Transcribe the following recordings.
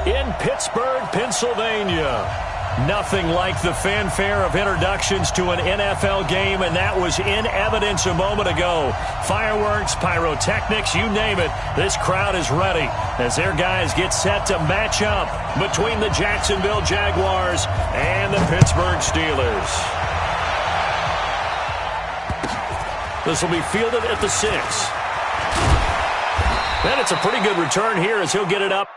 in Pittsburgh, Pennsylvania. Nothing like the fanfare of introductions to an NFL game, and that was in evidence a moment ago. Fireworks, pyrotechnics, you name it, this crowd is ready as their guys get set to match up between the Jacksonville Jaguars and the Pittsburgh Steelers. This will be fielded at the 6. And it's a pretty good return here as he'll get it up.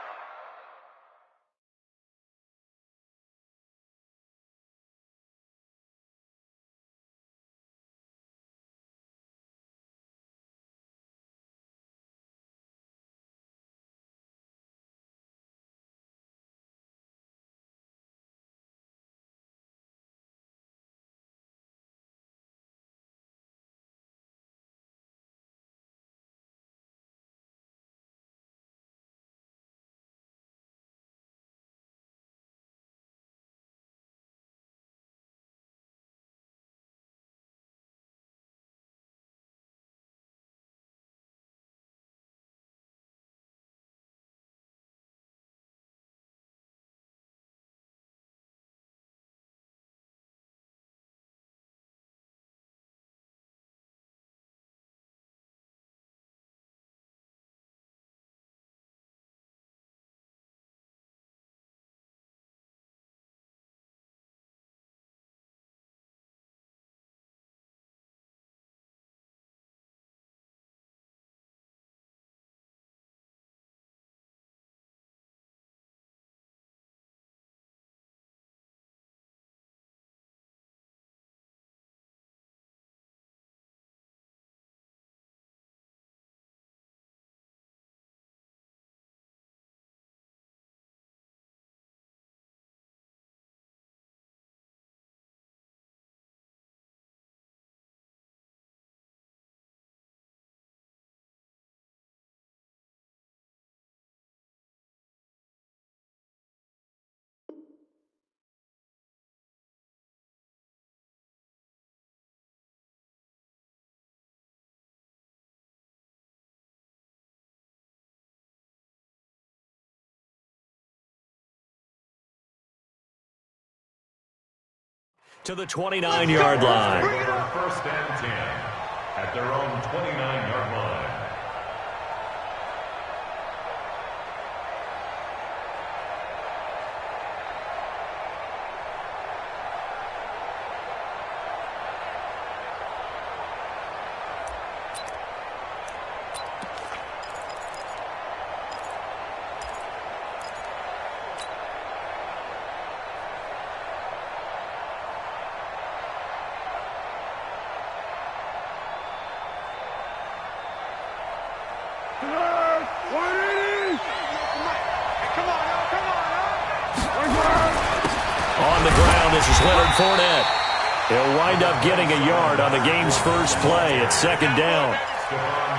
To the 29-yard line. First and 10 at their own 29-yard line. On the ground, this is Leonard Fournette. He'll wind up getting a yard on the game's first play. It's second down.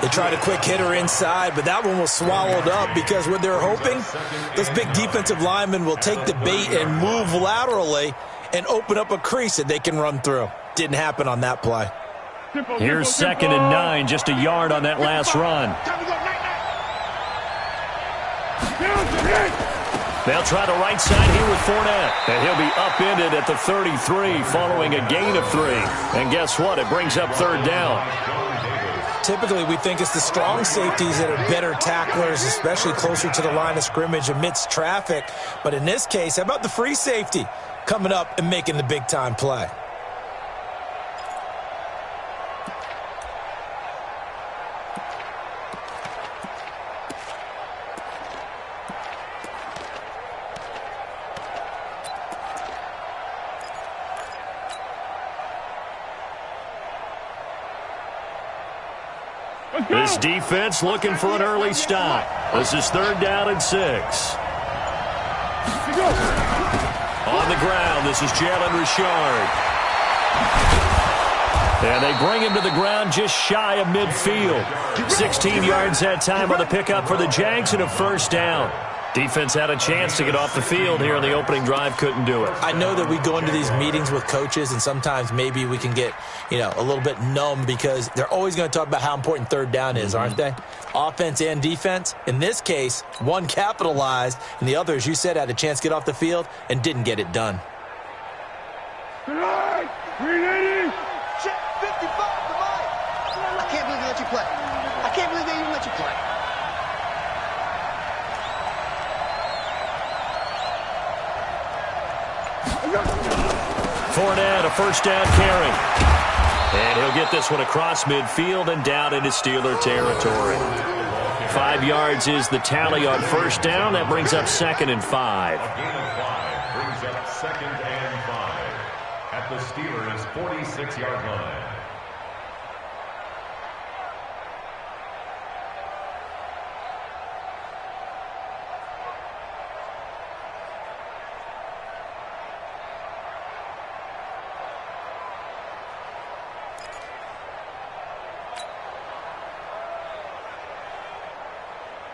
They tried a quick hitter inside, but that one was swallowed up because what they're hoping, those big defensive linemen will take the bait and move laterally and open up a crease that they can run through. Didn't happen on that play. Here's second and 9, just a yard on that last run. They'll try the right side here with Fournette. And he'll be upended at the 33 following a gain of 3. And guess what? It brings up third down. Typically, we think it's the strong safeties that are better tacklers, especially closer to the line of scrimmage amidst traffic. But in this case, how about the free safety coming up and making the big-time play? This defense looking for an early stop. This is third down and 6. On the ground, this is Jalen Richard. And they bring him to the ground just shy of midfield. 16 yards that time on the pickup for the Jags and a first down. Defense had a chance to get off the field here in the opening drive, couldn't do it. I know that we go into these meetings with coaches, and sometimes maybe we can get, a little bit numb because they're always going to talk about how important third down is, aren't they? Offense and defense. In this case, one capitalized, and the other, as you said, had a chance to get off the field and didn't get it done. Check 55 to Mike. I can't believe they let you play. I can't believe they even let you play. Fournette, a first down carry. And he'll get this one across midfield and down into Steeler territory. 5 yards is the tally on first down. That brings up 2nd and 5. A gain of 5 brings up 2nd and 5 at the Steelers' 46-yard line.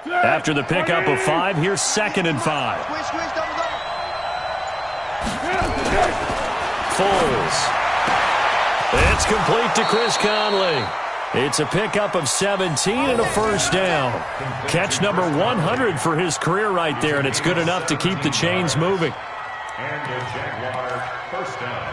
After the pickup of 5, here's 2nd and 5. Foles. It's complete to Chris Conley. It's a pickup of 17 and a first down. Catch number 100 for his career right there, and it's good enough to keep the chains moving. And the Jaguars first down.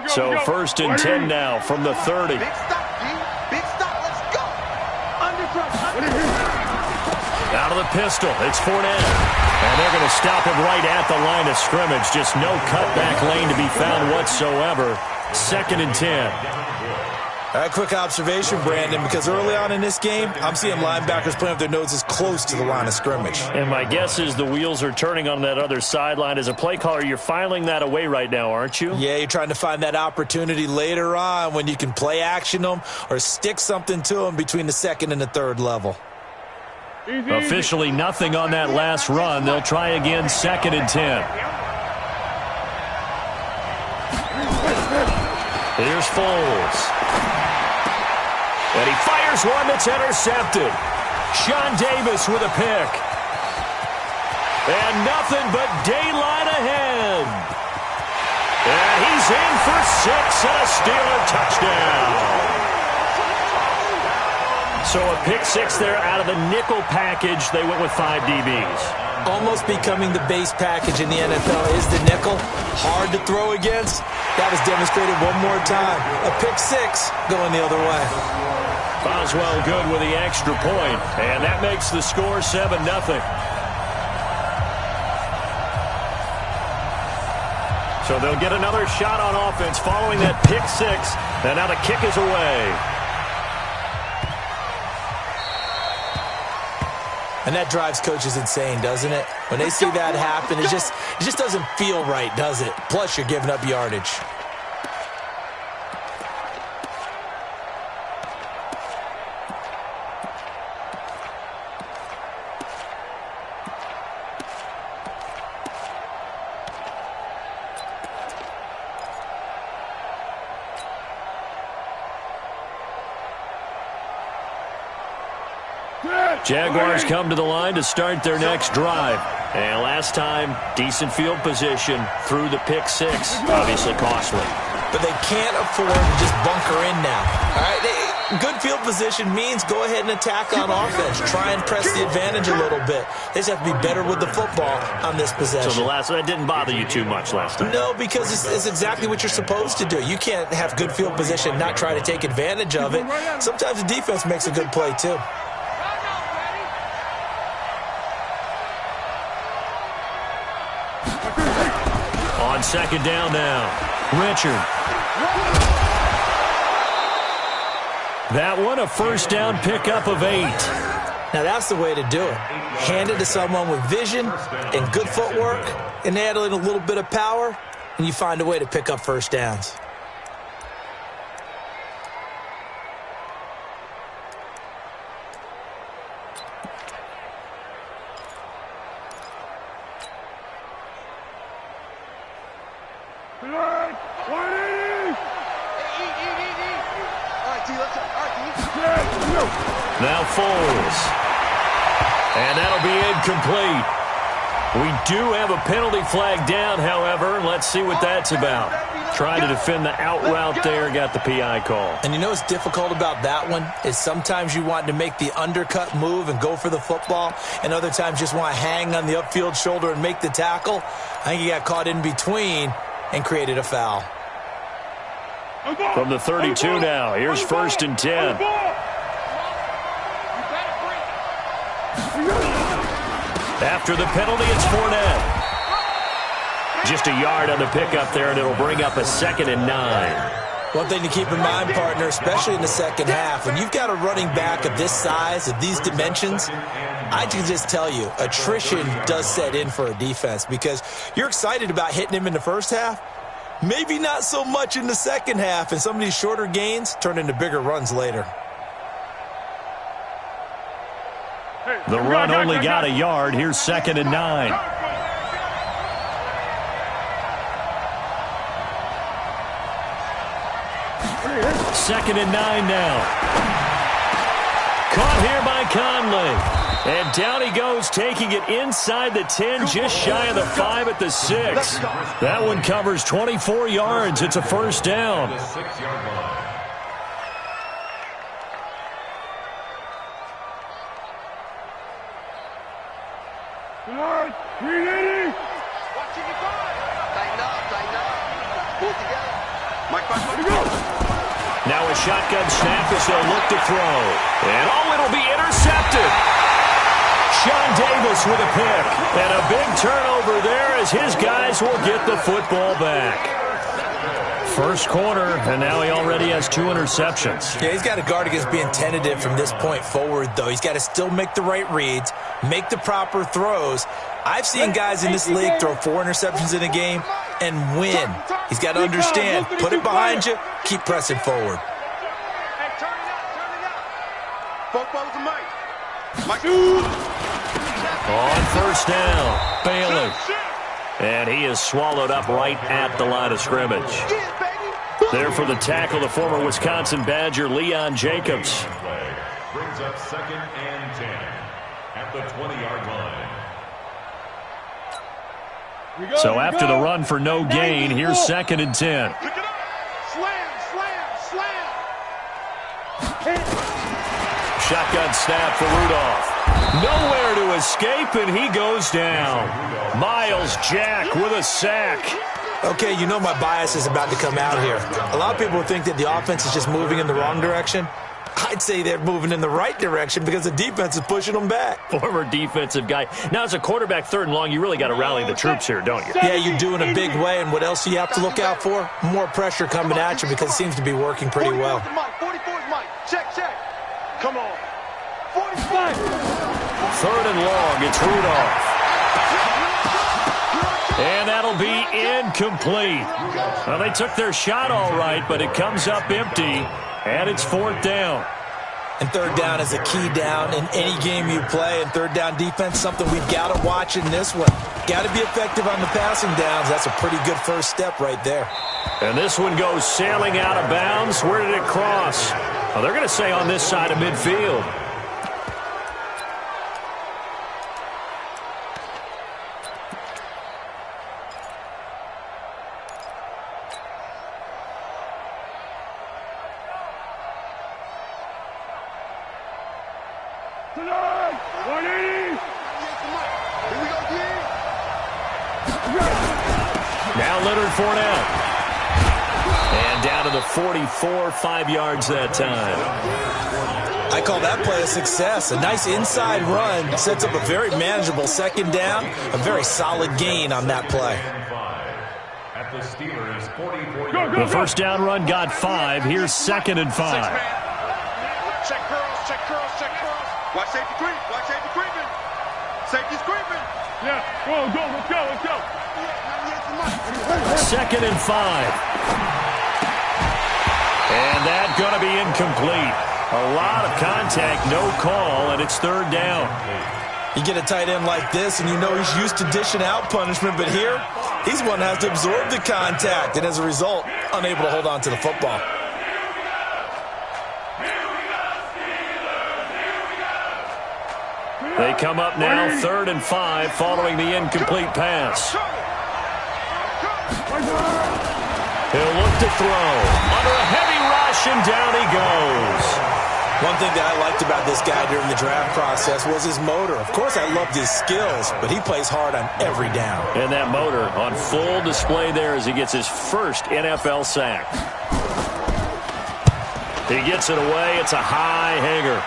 So 1st and 10 now from the 30. Big stop, D. Big stop. Let's go. Under pressure. Out of the pistol. It's Fournette. And they're going to stop him right at the line of scrimmage. Just no cutback lane to be found whatsoever. 2nd and 10. A quick observation, Brandon, because early on in this game, I'm seeing linebackers playing with their noses close to the line of scrimmage. And my guess is the wheels are turning on that other sideline. As a play caller, you're filing that away right now, aren't you? Yeah, you're trying to find that opportunity later on when you can play action them or stick something to them between the 2nd and the 3rd level. Officially nothing on that last run. They'll try again, 2nd and 10. Here's Foles. And he fires one that's intercepted. Sean Davis with a pick. And nothing but daylight ahead. And he's in for 6 and a Steeler touchdown. So a pick 6 there out of the nickel package. They went with 5 DBs. Almost becoming the base package in the NFL is the nickel. Hard to throw against. That was demonstrated one more time. A pick 6 going the other way. Boswell good with the extra point, and that makes the score 7-0. So they'll get another shot on offense following that pick 6, and now the kick is away. And that drives coaches insane, doesn't it? When they see that happen, it just doesn't feel right, does it? Plus, you're giving up yardage. Jaguars come to the line to start their next drive. And last time, decent field position through the pick 6. Obviously costly. But they can't afford to just bunker in now. All right, good field position means go ahead and attack on offense. Try and press the advantage a little bit. They just have to be better with the football on this possession. So that didn't bother you too much last time? No, because it's exactly what you're supposed to do. You can't have good field position and not try to take advantage of it. Sometimes the defense makes a good play, too. On 2nd down now, Richard. That one a first down pickup of 8. Now that's the way to do it. Hand it to someone with vision and good footwork, and add in a little bit of power, and you find a way to pick up first downs. Now Foles. And that'll be incomplete. We do have a penalty flag down, however. Let's see what that's about. Trying to defend the out route there, got the PI call. And you know what's difficult about that one is sometimes you want to make the undercut move and go for the football, and other times just want to hang on the upfield shoulder and make the tackle. I think he got caught in between and created a foul. From the 32 now, here's 1st and 10. After the penalty, it's Fournette. Just a yard on the pickup there, and it'll bring up a 2nd and 9. One thing to keep in mind, partner, especially in the second half, when you've got a running back of this size, of these dimensions, I can just tell you, attrition does set in for a defense because you're excited about hitting him in the first half, maybe not so much in the second half, and some of these shorter gains turn into bigger runs later. The run only got a yard. Here's 2nd and 9. Second and 9 now. Caught here by Conley. And down he goes, taking it inside the 10, just shy of the 5 at the 6. That one covers 24 yards. It's a 1st down. Now a shotgun snap as they'll look to throw. And it'll be intercepted. Sean Davis with a pick. And a big turnover there as his guys will get the football back. First quarter, and now he already has 2 interceptions. Yeah, he's got to guard against being tentative from this point forward, though. He's got to still make the right reads, make the proper throws. I've seen guys in this league throw 4 interceptions in a game and win. He's got to understand, put it behind you, keep pressing forward. On 1st down, Bailey. And he is swallowed up right at the line of scrimmage. There for the tackle, the former Wisconsin Badger, Leon Jacobs. Brings up 2nd and 10 at the 20-yard line. So after the run for no gain, here's 2nd and 10. Shotgun snap for Rudolph. Nowhere to escape, and he goes down. Miles Jack with a sack. Okay, you know my bias is about to come out here. A lot of people think that the offense is just moving in the wrong direction. I'd say they're moving in the right direction because the defense is pushing them back. Former defensive guy. Now, as a quarterback, 3rd and long, you really got to rally the troops here, don't you? Yeah, you do in a big way, and what else do you have to look out for? More pressure coming at you because it seems to be working pretty well. 44 Mike. Check. Come on. 45. 3rd and long, it's Rudolph. And that'll be incomplete. Well, they took their shot all right, but it comes up empty, and it's 4th down. And 3rd down is a key down in any game you play, and 3rd down defense, something we've got to watch in this one. Got to be effective on the passing downs. That's a pretty good first step right there. And this one goes sailing out of bounds. Where did it cross? Well, they're going to say on this side of midfield. Now Leonard Fournette. And down to the 44, 5 yards that time. I call that play a success. A nice inside run sets up a very manageable 2nd down. A very solid gain on that play. At the Steelers' 44. The 1st down run got 5. Here's 2nd and 5. Check curls. Watch safety creeping. Safety's creeping. Yeah, let's go. 2nd and 5. And that's going to be incomplete. A lot of contact, no call, and it's 3rd down. You get a tight end like this, and you know he's used to dishing out punishment, but here, he's one that has to absorb the contact, and as a result, unable to hold on to the football. They come up now 3rd and 5 following the incomplete pass. He'll look to throw. Under a heavy rush, and down he goes. One thing that I liked about this guy during the draft process was his motor. Of course, I loved his skills, but he plays hard on every down. And that motor on full display there as he gets his first NFL sack. He gets it away. It's a high hanger.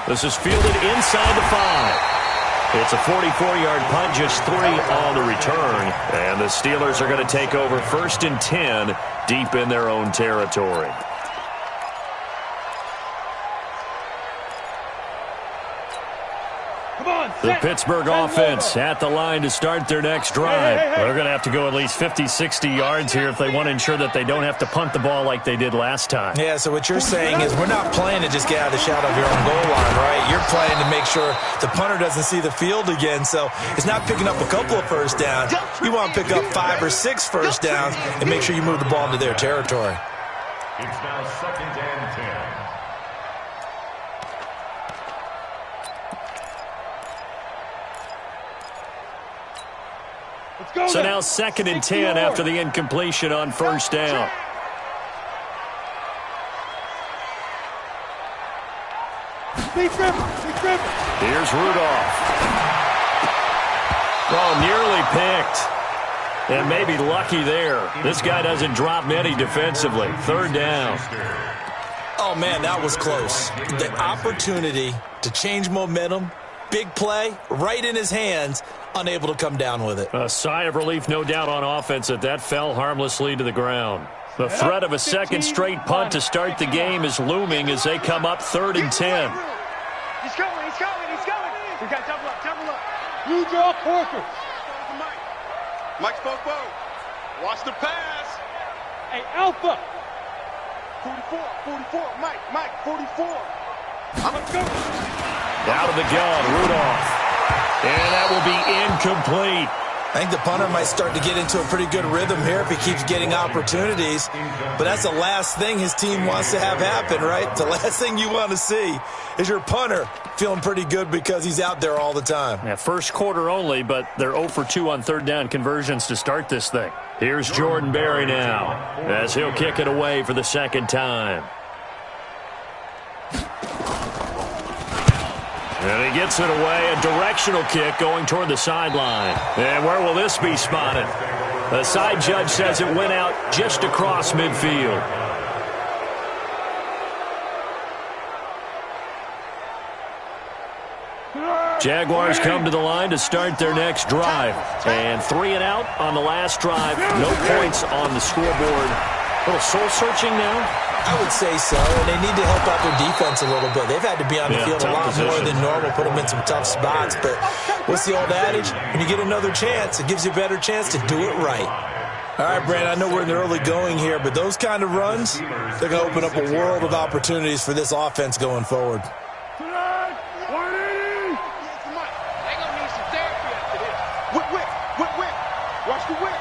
This is fielded inside the 5. It's a 44-yard punt, just 3 on the return. And the Steelers are going to take over 1st and 10 deep in their own territory. The Pittsburgh offense at the line to start their next drive. They're going to have to go at least 50, 60 yards here if they want to ensure that they don't have to punt the ball like they did last time. Yeah, so what you're saying is we're not playing to just get out of the shadow of your own goal line, right? You're playing to make sure the punter doesn't see the field again. So it's not picking up a couple of first downs. You want to pick up 5 or 6 first downs and make sure you move the ball into their territory. It's now 2nd and 10. So now 2nd and 10 after the incompletion on first down. Here's Rudolph. Oh, nearly picked. And maybe lucky there. This guy doesn't drop many defensively. 3rd down. Oh, man, that was close. The opportunity to change momentum, big play, right in his hands, unable to come down with it. A sigh of relief, no doubt, on offense that fell harmlessly to the ground. The threat of a second straight punt to start the game is looming as they come up 3rd and 10. He's going. We got double up. You draw Corker. Mike's both. Watch the pass. Hey, Alpha. 44, Mike, 44. Let's go. Out of the gun, Rudolph. And that will be incomplete. I think the punter might start to get into a pretty good rhythm here if he keeps getting opportunities. But that's the last thing his team wants to have happen, right? The last thing you want to see is your punter feeling pretty good because he's out there all the time. Yeah, first quarter only, but they're 0 for 2 on 3rd down conversions to start this thing. Here's Jordan Berry now as he'll kick it away for the 2nd time. And he gets it away, a directional kick going toward the sideline. And where will this be spotted? The side judge says it went out just across midfield. Jaguars come to the line to start their next drive. And 3 and out on the last drive. No points on the scoreboard. A little soul-searching now? I would say so, and they need to help out their defense a little bit. They've had to be on the field a lot more than normal, put them in some tough spots. But what's the old adage? When you get another chance, it gives you a better chance to do it right. All right, Brandon, I know we're in the early going here, but those kind of runs, they're going to open up a world of opportunities for this offense going forward. Watch the whip.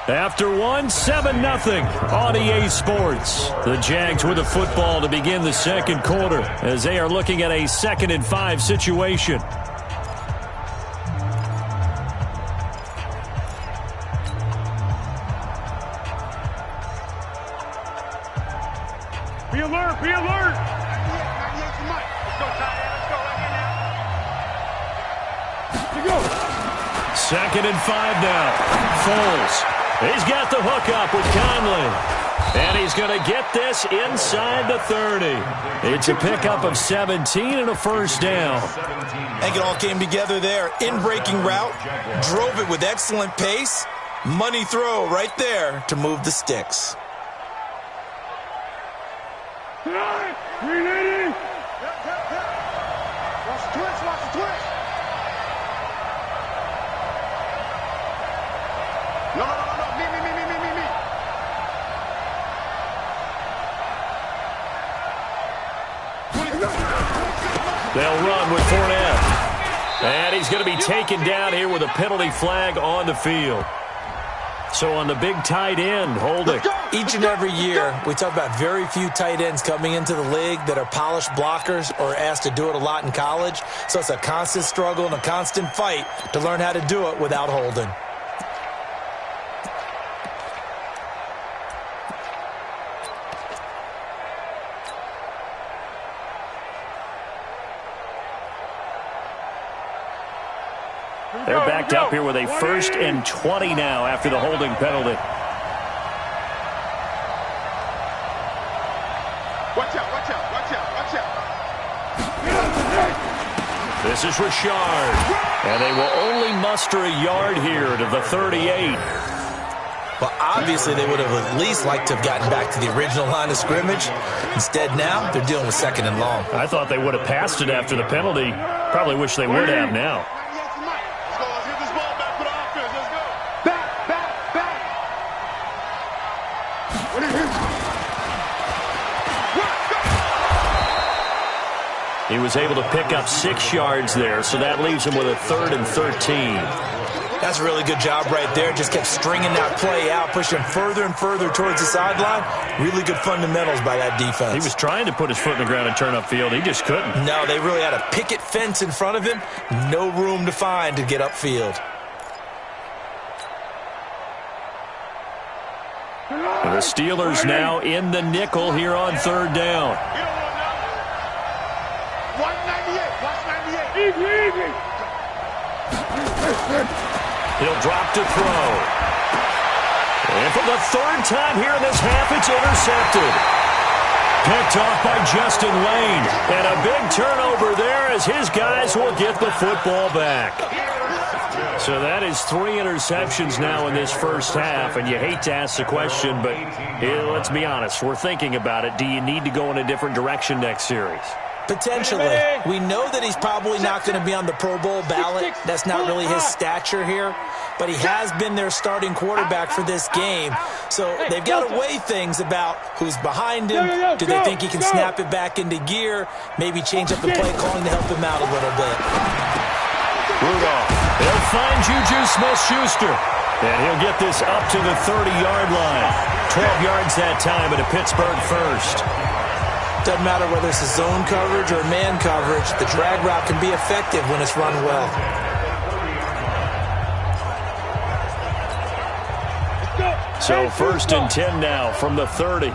After one, 7-0 on EA Sports. The Jags with the football to begin the second quarter as they are looking at a 2nd and 5 situation. Be alert, be alert. 98 for Mike. Let's go, Ty. Let's go right here now. Here we go. 2nd and 5 now. Foles. He's got the hook up with Conley. And he's going to get this inside the 30. It's a pickup of 17 and a first down. I think it all came together there. In-breaking route, drove it with excellent pace. Money throw right there to move the sticks. Ready? Watch the twist, watch the twist. No. Me. They'll run with Fournette. And he's going to be taken down here with a penalty flag on the field. So on the big tight end, holding. Each and every year, we talk about very few tight ends coming into the league that are polished blockers or asked to do it a lot in college. So it's a constant struggle and a constant fight to learn how to do it without holding. They're backed up here with a 1st and 20 now after the holding penalty. Watch out, watch out, watch out, watch out. This is Richard. And they will only muster a yard here to the 38. Well, obviously, they would have at least liked to have gotten back to the original line of scrimmage. Instead, now, they're dealing with 2nd and long. I thought they would have passed it after the penalty. Probably wish they would have now. He was able to pick up 6 yards there, so that leaves him with a 3rd and 13. That's a really good job right there. Just kept stringing that play out, pushing further and further towards the sideline. Really good fundamentals by that defense. He was trying to put his foot in the ground and turn upfield. He just couldn't. No, they really had a picket fence in front of him. No room to find to get upfield. The Steelers now in the nickel here on 3rd down. He'll drop to throw. And for the 3rd time here in this half, it's intercepted. Picked off by Justin Lane. And a big turnover there as his guys will get the football back. So that is 3 interceptions now in this first half. And you hate to ask the question, but let's be honest. We're thinking about it. Do you need to go in a different direction next series? Potentially. We know that he's probably not going to be on the Pro Bowl ballot. That's not really his stature here. But he has been their starting quarterback for this game. So they've got to weigh things about who's behind him. Do they think he can snap it back into gear? Maybe change up the play calling to help him out a little bit. Rudolph. They'll find Juju Smith-Schuster. And he'll get this up to the 30-yard line. 12 yards that time at a Pittsburgh first. Doesn't matter whether it's a zone coverage or man coverage. The drag route can be effective when it's run well. So 1st and 10 now from the 30.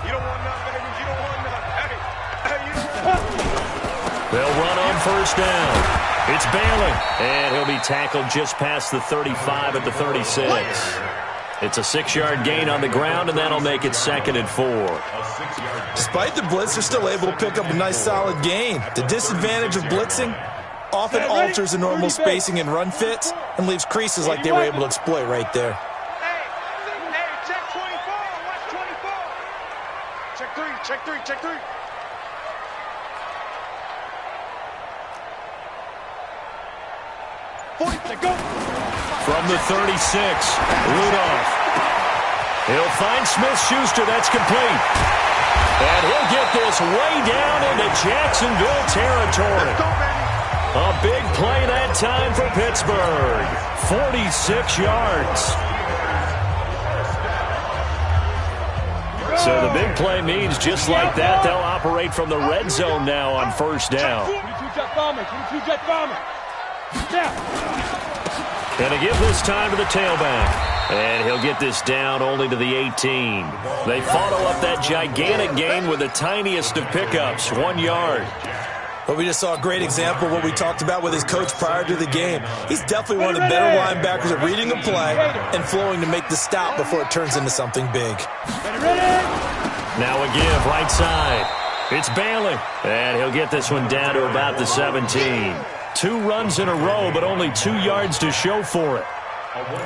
They'll run on 1st down. It's Bailey. And he'll be tackled just past the 35 at the 36. It's a 6-yard gain on the ground, and that'll make it 2nd and 4. Despite the blitz, they're still able to pick up a nice solid gain. The disadvantage of blitzing often alters the normal spacing and run fits and leaves creases like they were able to exploit right there. Hey, check 24. Watch 24. Check 3, check 3. From the 36, Rudolph. He'll find Smith-Schuster. That's complete. And he'll get this way down into Jacksonville territory. A big play that time for Pittsburgh. 46 yards. So the big play means just like that, they'll operate from the red zone now on 1st down. 22 jet bomber, 22 jet bomber. And to give this time to the tailback. And he'll get this down only to the 18. They follow up that gigantic gain with the tiniest of pickups, 1 yard. But we just saw a great example of what we talked about with his coach prior to the game. He's definitely one of the better linebackers at reading the play and flowing to make the stop before it turns into something big. Now a give, right side. It's Bailey. And he'll get this one down to about the 17. 2 runs in a row, but only 2 yards to show for it.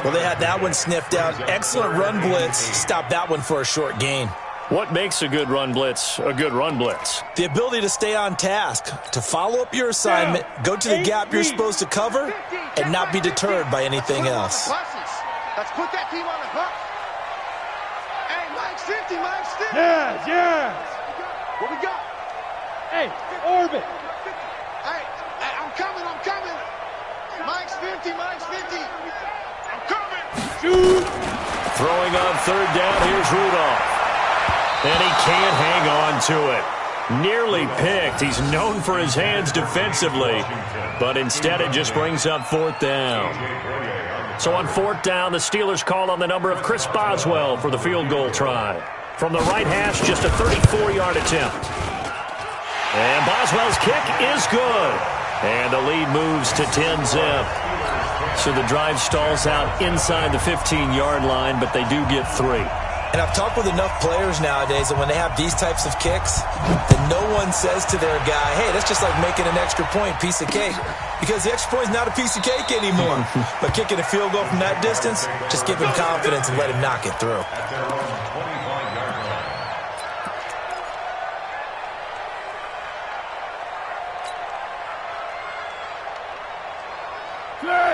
Well, they had that one sniffed out. Excellent run blitz. Stopped that one for a short gain. What makes a good run blitz a good run blitz? The ability to stay on task, to follow up your assignment, go to the gap you're supposed to cover, and not be deterred by anything else. Let's put that team on the hook. Hey, Mike's 50, Mike's 50. Yeah. What we got? Hey, orbit. Hey, I'm coming. Mike's 50, Mike's 50. I'm coming. Shoot. Throwing on third down, here's Rudolph. And he can't hang on to it. Nearly picked. He's known for his hands defensively, but instead it just brings up fourth down. So on fourth down, the Steelers call on the number of Chris Boswell for the field goal try. From the right hash, just a 34-yard attempt. And Boswell's kick is good. And the lead moves to 10-zip. So the drive stalls out inside the 15-yard line, but they do get 3. And I've talked with enough players nowadays that when they have these types of kicks, that no one says to their guy, hey, that's just like making an extra point, piece of cake. Because the extra point is not a piece of cake anymore. But kicking a field goal from that distance, just give him confidence and let him knock it through.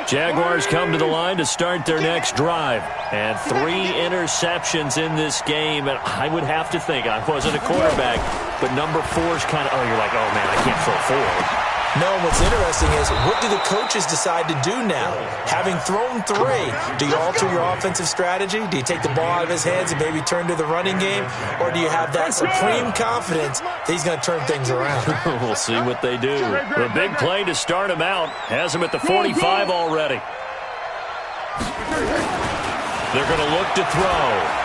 Jaguars come to the line to start their next drive. And 3 interceptions in this game. And I would have to think, I wasn't a quarterback, but number 4 is kind of, you're like, oh, man, I can't throw forward. No, what's interesting is, what do the coaches decide to do now? Having thrown 3, do you alter your offensive strategy? Do you take the ball out of his hands and maybe turn to the running game? Or do you have that supreme confidence that he's going to turn things around? We'll see what they do. The big play to start him out has him at the 45 already. They're going to look to throw.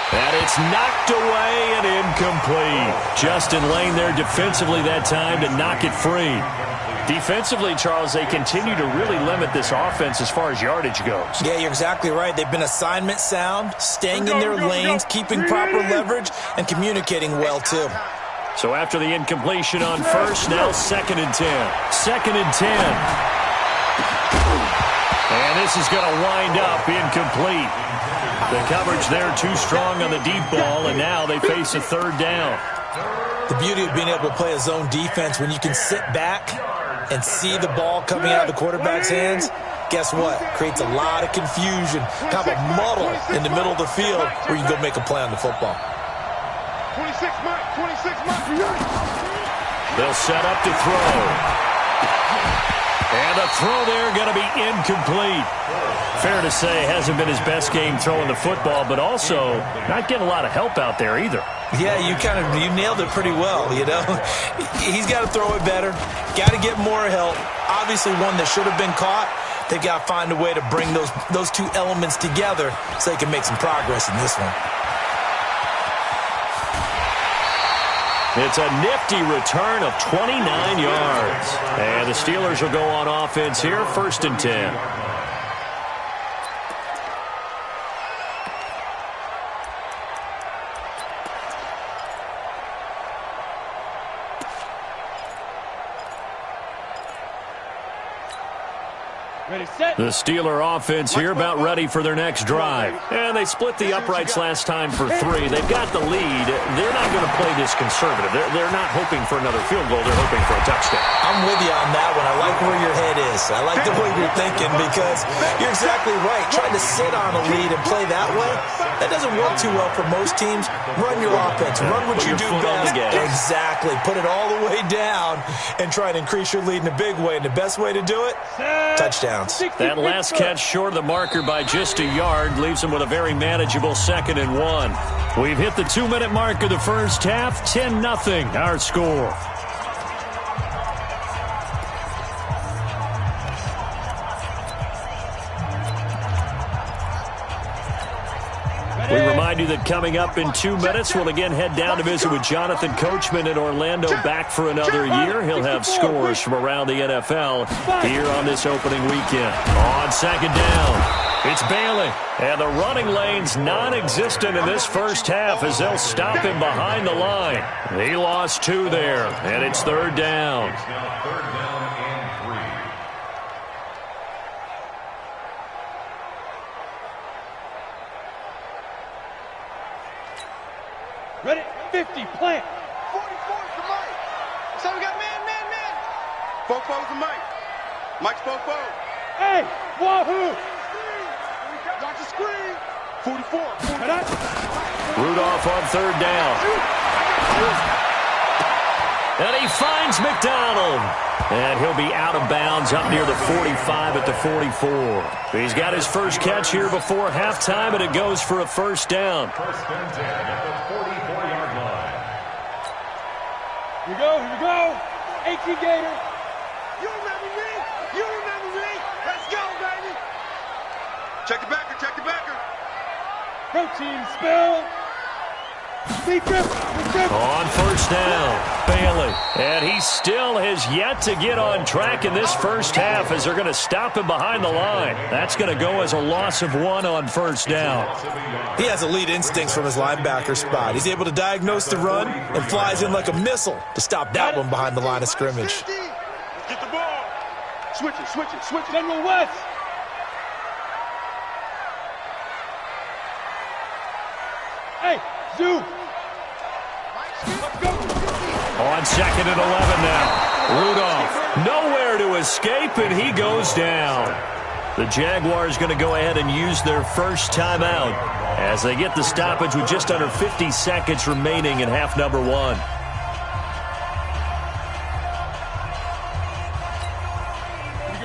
And it's knocked away and incomplete. Justin Lane there defensively that time to knock it free. Defensively, Charles, they continue to really limit this offense as far as yardage goes. Yeah, you're exactly right. They've been assignment sound, staying in their lanes, keeping proper leverage, and communicating well, too. So after the incompletion on first, now 2nd and 10. 2nd and 10. And this is going to wind up incomplete. The coverage there too strong on the deep ball, and now they face a 3rd down. The beauty of being able to play a zone defense, when you can sit back and see the ball coming out of the quarterback's hands, guess what? Creates a lot of confusion, kind of a muddle in the middle of the field where you can go make a play on the football. 26 Mike. They'll set up to throw. And the throw there going to be incomplete. Fair to say, hasn't been his best game throwing the football, but also not getting a lot of help out there either. Yeah, you nailed it pretty well, you know. He's got to throw it better. Got to get more help. Obviously one that should have been caught. They've got to find a way to bring those 2 elements together so they can make some progress in this one. It's a nifty return of 29 yards. And the Steelers will go on offense here, 1st and 10. The Steeler offense here about ready for their next drive. And they split the uprights last time for 3. They've got the lead. They're not going to play this conservative. They're not hoping for another field goal. They're hoping for a touchdown. I'm with you on that one. I like where your head is. I like the way you're thinking because you're exactly right. Trying to sit on a lead and play that way, that doesn't work too well for most teams. Run your offense. Run what you do best. Exactly. Put it all the way down and try and increase your lead in a big way. And the best way to do it, touchdowns. That last catch short of the marker by just a yard leaves them with a very manageable 2nd and 1. We've hit the 2-minute mark of the first half. 10-0 our score. We remind you that coming up in 2 minutes, we'll again head down to visit with Jonathan Coachman in Orlando, back for another year. He'll have scores from around the NFL here on this opening weekend. On 2nd down, it's Bailey. And the running lane's non-existent in this first half as they'll stop him behind the line. He lost 2 there, and it's 3rd down. Ready? 50, plant. 44 to Mike. So we got man. Fofo to Mike. Mike's Fofo. Hey, wahoo! Watch the screen. 44. Rudolph on 3rd down. And he finds McDonald. And he'll be out of bounds up near the 45 at the 44. He's got his first catch here before halftime, and it goes for a first down. First and 10 at the 44-yard line. Here we go, here we go. 18 Gator. You remember me? You remember me? Let's go, baby. Check the backer, check the backer. Protein spill. On first down, Bailey. And he still has yet to get on track in this first half as they're going to stop him behind the line. That's going to go as a loss of 1 on first down. He has elite instincts from his linebacker spot. He's able to diagnose the run and flies in like a missile to stop that one behind the line of scrimmage. Let's get the ball. Switch it, switch it, switch it. General West. Hey, Zoo. Let's go. On second and 11 now. Rudolph nowhere to escape, and he goes down. The Jaguars going to go ahead and use their first timeout as they get the stoppage with just under 50 seconds remaining in half number 1.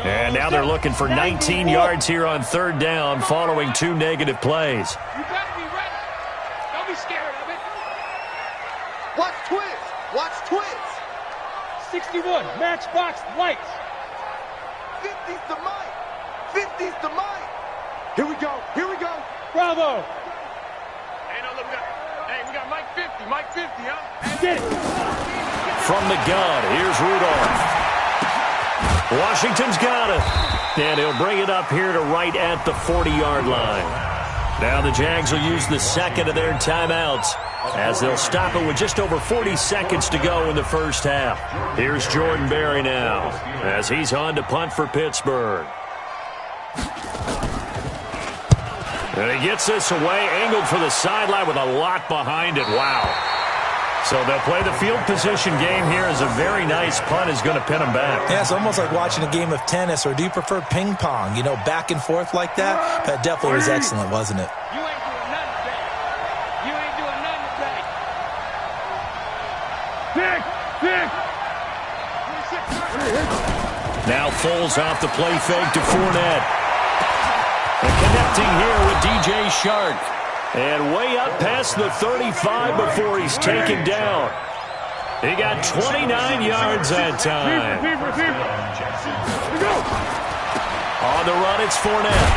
And now they're looking for 19 yards here on third down following 2 negative plays. You better be ready. Don't be scared of it. Watch Twiz. Watch Twiz. 61, matchbox lights. 50's to Mike. 50's to Mike. Here we go, here we go. Bravo. Hey, no, look, we got Mike 50, Mike 50, huh? Get it. From the gun, here's Rudolph. Washington's got it. And he'll bring it up here to right at the 40-yard line. Now the Jags will use the second of their timeouts as they'll stop it with just over 40 seconds to go in the first half. Here's Jordan Berry now as he's on to punt for Pittsburgh. And he gets this away, angled for the sideline with a lot behind it. Wow. So they'll play the field position game here as a very nice punt is going to pin them back. Yeah, it's almost like watching a game of tennis, or do you prefer ping pong? You know, back and forth like that? That definitely was excellent, wasn't it? You ain't doing nothing today. You ain't doing nothing today. Now Foles off the play fake to Fournette. And connecting here with DJ Shark. And way up past the 35 before he's taken down. He got 29 yards that time. On the run, it's Fournette.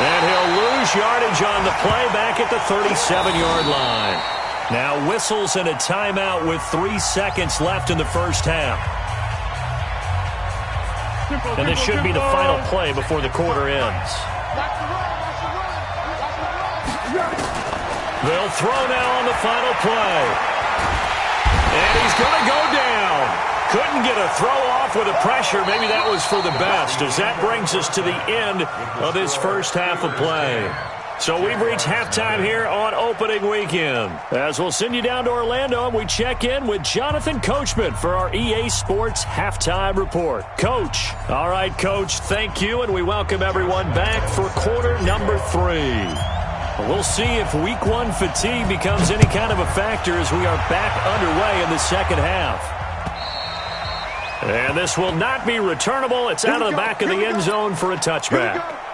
And he'll lose yardage on the play back at the 37-yard line. Now whistles and a timeout with 3 seconds left in the first half. And this should be the final play before the quarter ends. They'll throw now on the final play. And he's going to go down. Couldn't get a throw off with the pressure. Maybe that was for the best, as that brings us to the end of this first half of play. So we've reached halftime here on opening weekend. As we'll send you down to Orlando, and we check in with Jonathan Coachman for our EA Sports Halftime Report. Coach. All right, Coach, thank you, and we welcome everyone back for quarter number 3. We'll see if week 1 fatigue becomes any kind of a factor as we are back underway in the second half. And this will not be returnable. It's out of the back of the end zone for a touchback.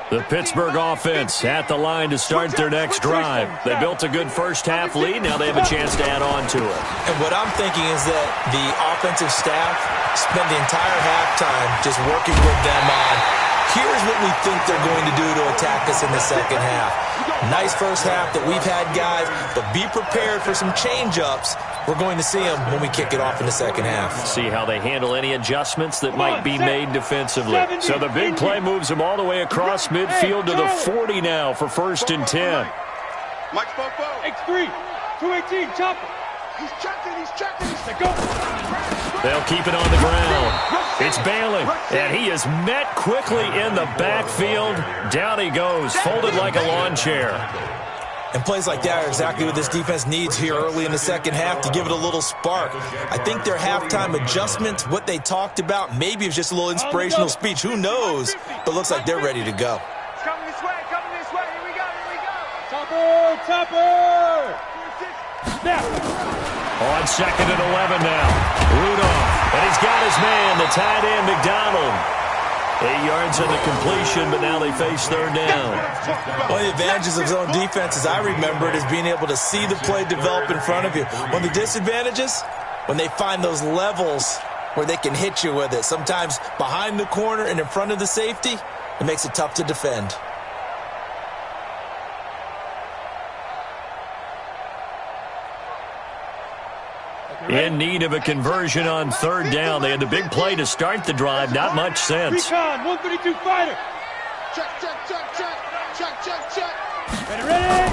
The Pittsburgh offense at the line to start their next drive. They built a good first half lead. Now they have a chance to add on to it. And what I'm thinking is that the offensive staff spent the entire halftime just working with them on, here's what we think they're going to do to attack us in the second half. Nice first half that we've had, guys, but be prepared for some change-ups. We're going to see them when we kick it off in the second half. See how they handle any adjustments that might be made defensively. So the big play moves them all the way across midfield to the 40 now for first and 10. Mike Popo. X3, 218, chopper. He's checking, he's checking. Let's go. They'll keep it on the ground. It's Bailey, and he is met quickly in the backfield. Down he goes, folded like a lawn chair. And plays like that are exactly what this defense needs here early in the second half to give it a little spark. I think their halftime adjustments, what they talked about, maybe it's just a little inspirational speech. Who knows? But looks like they're ready to go. It's coming this way, here we go, Topper! Snap! On second and 11 now. Rudolph. And he's got his man, the tight end, McDonald. 8 yards on the completion, but now they face third down. One of the advantages of zone defense, as I remember it, is being able to see the play develop in front of you. One of the disadvantages, when they find those levels where they can hit you with it, sometimes behind the corner and in front of the safety, it makes it tough to defend. In need of a conversion on third down. They had the big play to start the drive. Not much sense. Fus1on, 132 fighter. Check. Ready?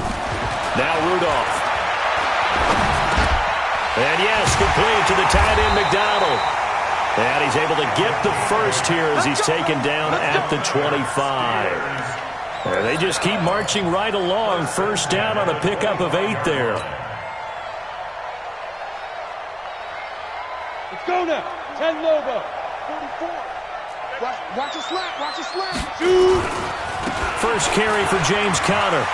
Now Rudolph. And yes, complete to the tight end, McDonald. And he's able to get the first here as he's taken down at the 25. And they just keep marching right along. First down on a pickup of 8 there. Let's go now. 10 Lobo. 44. Watch it slap. Shoot. First carry for James Conner.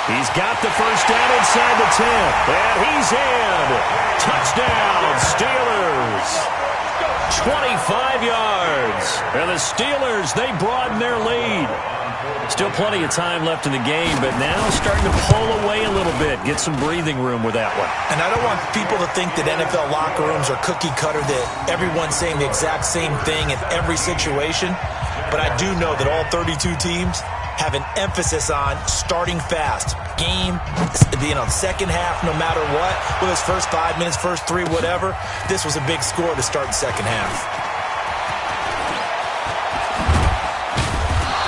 He's got the first down inside the 10. And he's in. Touchdown, Steelers. 25 yards. And the Steelers, they broaden their lead. Still plenty of time left in the game, but now starting to pull away a little bit. Get some breathing room with that one. And I don't want people to think that NFL locker rooms are cookie cutter, that everyone's saying the exact same thing in every situation. But I do know that all 32 teams have an emphasis on starting fast. Game, second half, no matter what. Whether it's first 5 minutes, first 3, whatever. This was a big score to start the second half.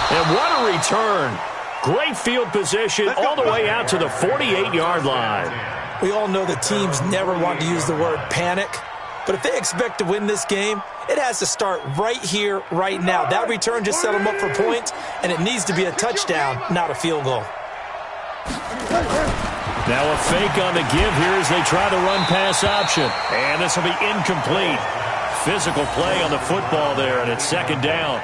And what a return. Great field position all the way out to the 48-yard line. We all know that teams never want to use the word panic. But if they expect to win this game, it has to start right here, right now. That return just set them up for points, and it needs to be a touchdown, not a field goal. Now a fake on the give here as they try the run-pass option. And this will be incomplete. Physical play on the football there, and it's second down.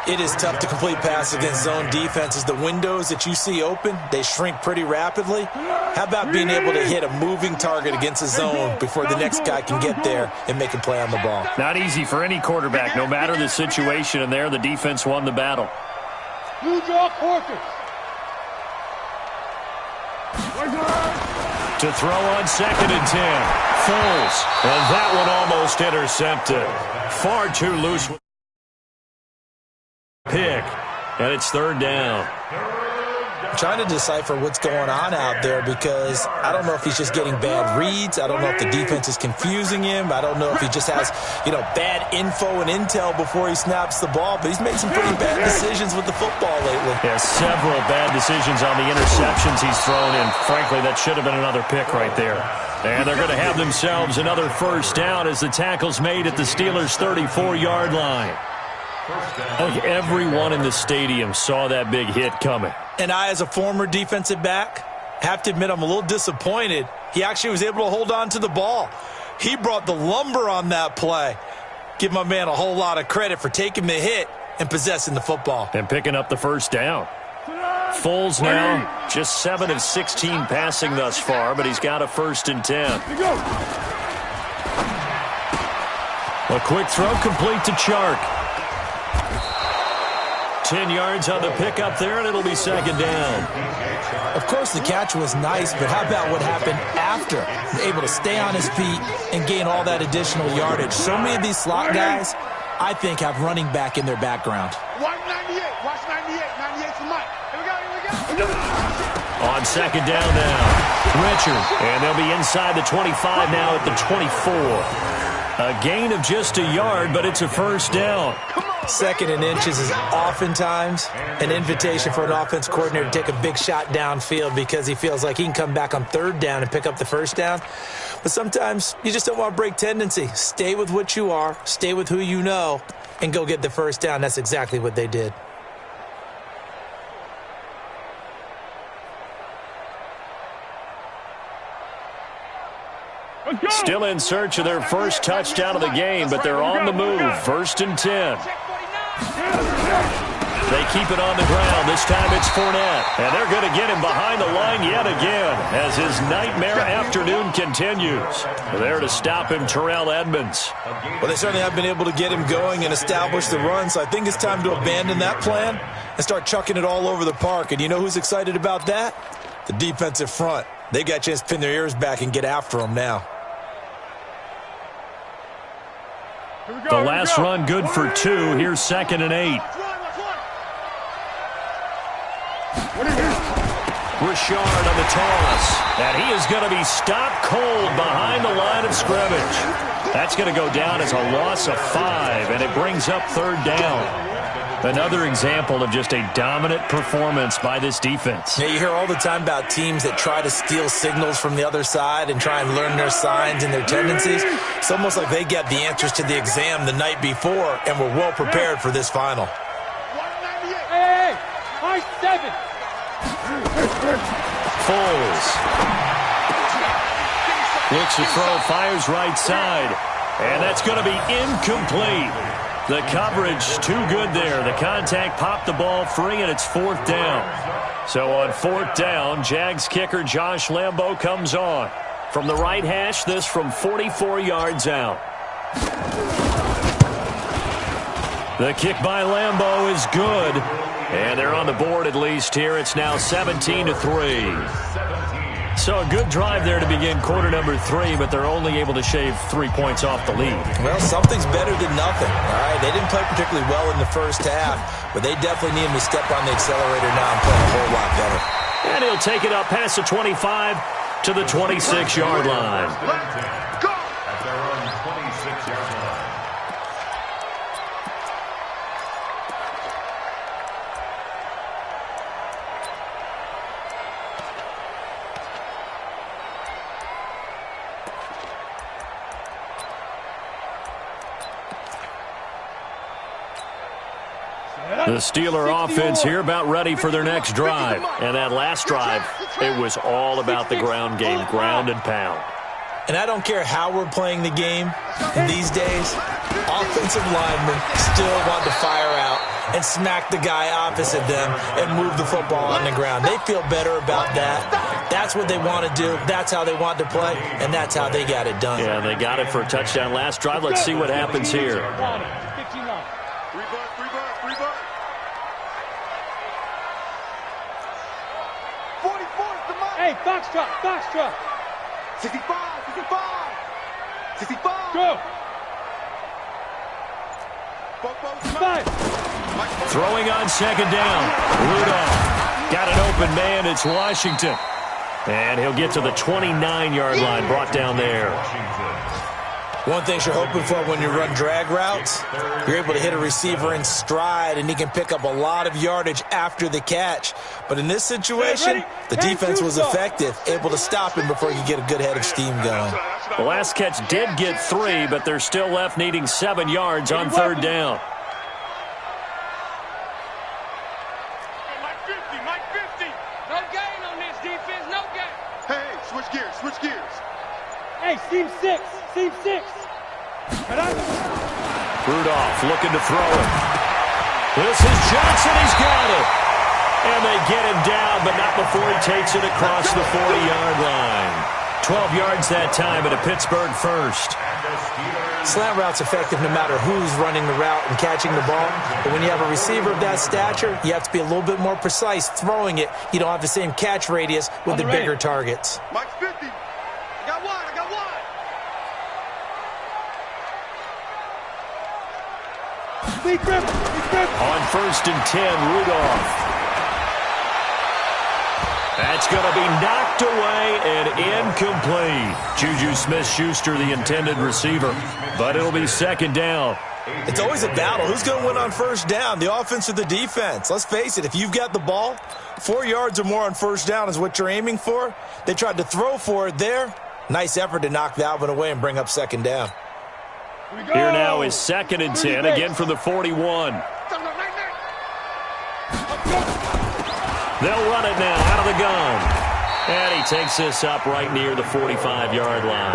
It is tough to complete passes against zone defenses. The windows that you see open, they shrink pretty rapidly. How about being able to hit a moving target against a zone before the next guy can get there and make a play on the ball? Not easy for any quarterback, no matter the situation, and there the defense won the battle. Blue draw quarters. To throw on second and 10. Foles. And that one almost intercepted. Far too loose. Pick. And it's third down. I'm trying to decipher what's going on out there because I don't know if he's just getting bad reads. I don't know if the defense is confusing him. I don't know if he just has, bad info and intel before he snaps the ball. But he's made some pretty bad decisions with the football lately. Yeah, several bad decisions on the interceptions he's thrown in. Frankly, that should have been another pick right there. And they're going to have themselves another first down as the tackle's made at the Steelers' 34-yard line. I think everyone in the stadium saw that big hit coming. And I, as a former defensive back, have to admit I'm a little disappointed. He actually was able to hold on to the ball. He brought the lumber on that play. Give my man a whole lot of credit for taking the hit and possessing the football. And picking up the first down. Foles now just 7 of 16 passing thus far, but he's got a 1st and 10. A quick throw complete to Chark. 10 yards on the pickup there, and it'll be second down. Of course, the catch was nice, but how about what happened after? Able to stay on his feet and gain all that additional yardage. So many of these slot guys, I think, have running back in their background. Watch 98. Watch 98. 98 for Mike. Here we go. On second down now, Richard. And they'll be inside the 25 now at the 24. A gain of just a yard, but it's a first down. Second and inches is oftentimes an invitation for an offense coordinator to take a big shot downfield because he feels like he can come back on third down and pick up the first down. But sometimes you just don't want to break tendency. Stay with what you are, stay with who you know, and go get the first down. That's exactly what they did. Still in search of their first touchdown of the game, but they're on the move. 1st and 10. They keep it on the ground. This time it's Fournette. And they're going to get him behind the line yet again as his nightmare afternoon continues. There to stop him, Terrell Edmonds. Well, they certainly have been able to get him going and establish the run, so I think it's time to abandon that plan and start chucking it all over the park. And you know who's excited about that? The defensive front. They got a chance to pin their ears back and get after him now. The last run good for 2. Here's 2nd and 8. Richard on the toss. And he is going to be stopped cold behind the line of scrimmage. That's going to go down as a loss of 5, and it brings up 3rd down. Another example of just a dominant performance by this defense. Yeah, you hear all the time about teams that try to steal signals from the other side and try and learn their signs and their tendencies. It's almost like they got the answers to the exam the night before and were well prepared for this final. Hey, high 7. Foles. Looks to throw, fires right side. And that's going to be incomplete. The coverage too good there. The contact popped the ball free, and it's 4th down. So on 4th down, Jags kicker Josh Lambo comes on. From the right hash, this from 44 yards out. The kick by Lambo is good. And they're on the board at least here. It's now 17-3. So a good drive there to begin quarter number 3, but they're only able to shave 3 points off the lead. Well, something's better than nothing, all right? They didn't play particularly well in the first half, but they definitely need him to step on the accelerator now and play a whole lot better. And he'll take it up past the 25 to the 26-yard line. Go! At their own 26-yard line. The Steeler offense here about ready for their next drive. And that last drive, it was all about the ground game, ground and pound. And I don't care how we're playing the game these days, offensive linemen still want to fire out and smack the guy opposite them and move the football on the ground. They feel better about that. That's what they want to do. That's how they want to play, and that's how they got it done. Yeah, they got it for a touchdown last drive. Let's see what happens here. Hey, Foxtrot, Foxtrot. 65, 65. 65. Go. 5. Throwing on 2nd down. Rudolph got an open man. It's Washington. And he'll get to the 29-yard line, brought down there. One thing you're hoping for when you run drag routes, you're able to hit a receiver in stride, and he can pick up a lot of yardage after the catch. But in this situation, the defense was effective, able to stop him before he could get a good head of steam going. The last catch did get 3, but they're still left needing 7 yards on 3rd down. Mike 50, Mike 50. No gain on this defense, no gain. Hey, switch gears, switch gears. Hey, seam 6, seam 6. Rudolph looking to throw it. This is Johnson. He's got it. And they get him down, but not before he takes it across the 40-yard line. 12 yards that time at a Pittsburgh first. Slant route's effective no matter who's running the route and catching the ball. But when you have a receiver of that stature, you have to be a little bit more precise throwing it. You don't have the same catch radius with the bigger targets. Mike 50. I got one, I got one. On 1st and 10, Rudolph. That's going to be knocked away and incomplete. Juju Smith-Schuster, the intended receiver. But it'll be 2nd down. It's always a battle. Who's going to win on 1st down, the offense or the defense? Let's face it, if you've got the ball, 4 yards or more on 1st down is what you're aiming for. They tried to throw for it there. Nice effort to knock that one away and bring up 2nd down. Here now is 2nd and 10, again from the 41. They'll run it now out of the gun. And he takes this up right near the 45-yard line.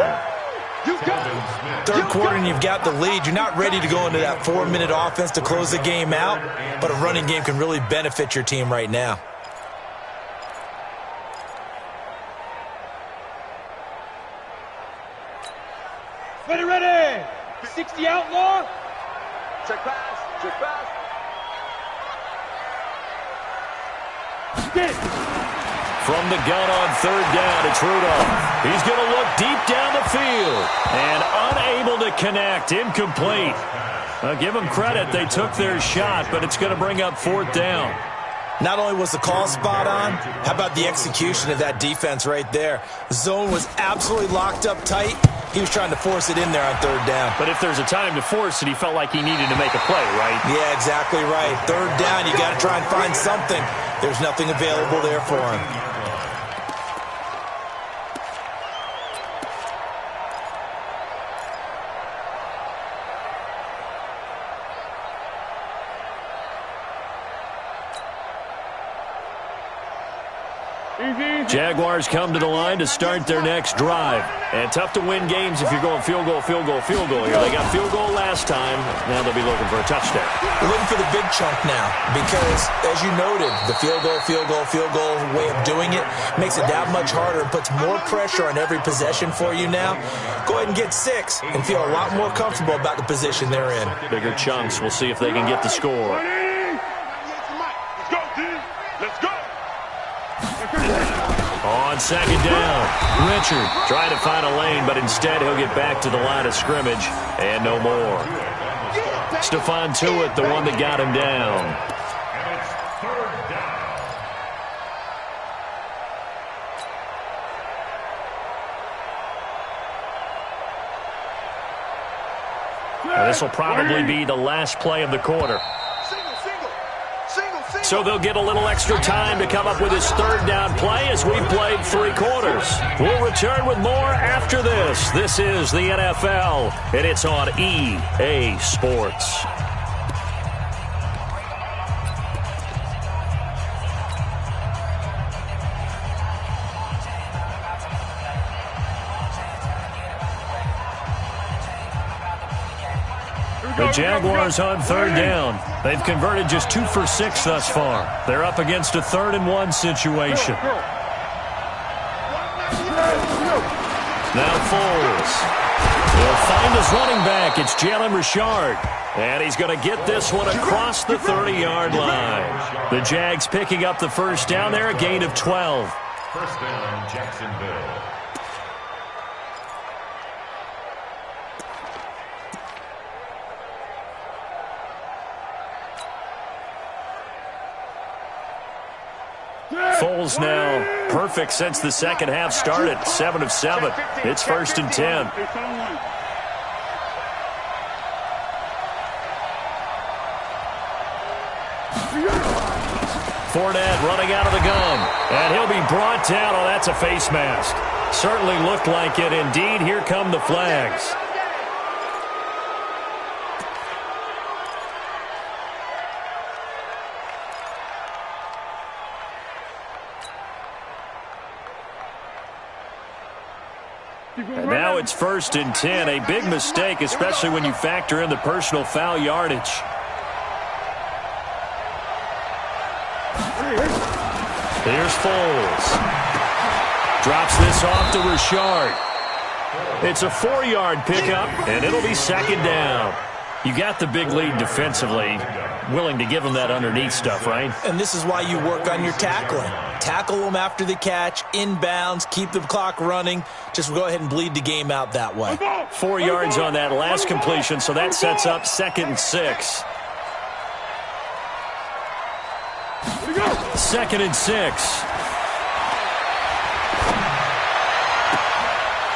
Third quarter and you've got the lead. You're not ready to go into that 4-minute offense to close the game out, but a running game can really benefit your team right now. Ready. 60 outlaw. Check pass. From the gun on third down, it's Rudolph. He's going to look deep down the field and unable to connect. Incomplete. Give them credit. They took their shot, but it's going to bring up fourth down. Not only was the call spot on, how about the execution of that defense right there? Zone was absolutely locked up tight. He was trying to force it in there on third down. But if there's a time to force it, he felt like he needed to make a play, right? Yeah, exactly right. Third down, you got to try and find something. There's nothing available there for him. Jaguars come to the line to start their next drive. And tough to win games if you're going field goal here. They got field goal last time. Now they'll be looking for a touchdown. We're looking for the big chunk now because, as you noted, the field goal way of doing it makes it that much harder and puts more pressure on every possession for you now. Go ahead and get 6 and feel a lot more comfortable about the position they're in. Bigger chunks. We'll see if they can get the score. Let's go. On second down, Richard trying to find a lane, but instead he'll get back to the line of scrimmage and no more. Stephon Tuitt, the one that got him down. And it's third down. This will probably be the last play of the quarter. So they'll get a little extra time to come up with his third down play as we've played 3 quarters. We'll return with more after this. This is the NFL, and it's on EA Sports. The Jaguars on third down. They've converted just 2 for 6 thus far. They're up against a 3rd-and-1 situation. Now Foles. He'll find his running back. It's Jalen Richard. And he's going to get this one across the 30-yard line. The Jags picking up the first down there, a gain of 12. First down, Jacksonville. Foles now perfect since the second half started. 7 of 7. It's 1st and 10. Fournette running out of the gun. And he'll be brought down. Oh, that's a face mask. Certainly looked like it. Indeed, here come the flags. And now it's 1st and 10. A big mistake, especially when you factor in the personal foul yardage. Here's Foles. Drops this off to Richard. It's a 4-yard pickup, and it'll be 2nd down. You got the big lead defensively. Willing to give them that underneath stuff, right? And this is why you work on your tackling. Tackle them after the catch, inbounds, keep the clock running. Just go ahead and bleed the game out that way. 4 yards on that last completion, so that sets up 2nd and 6. 2nd and 6.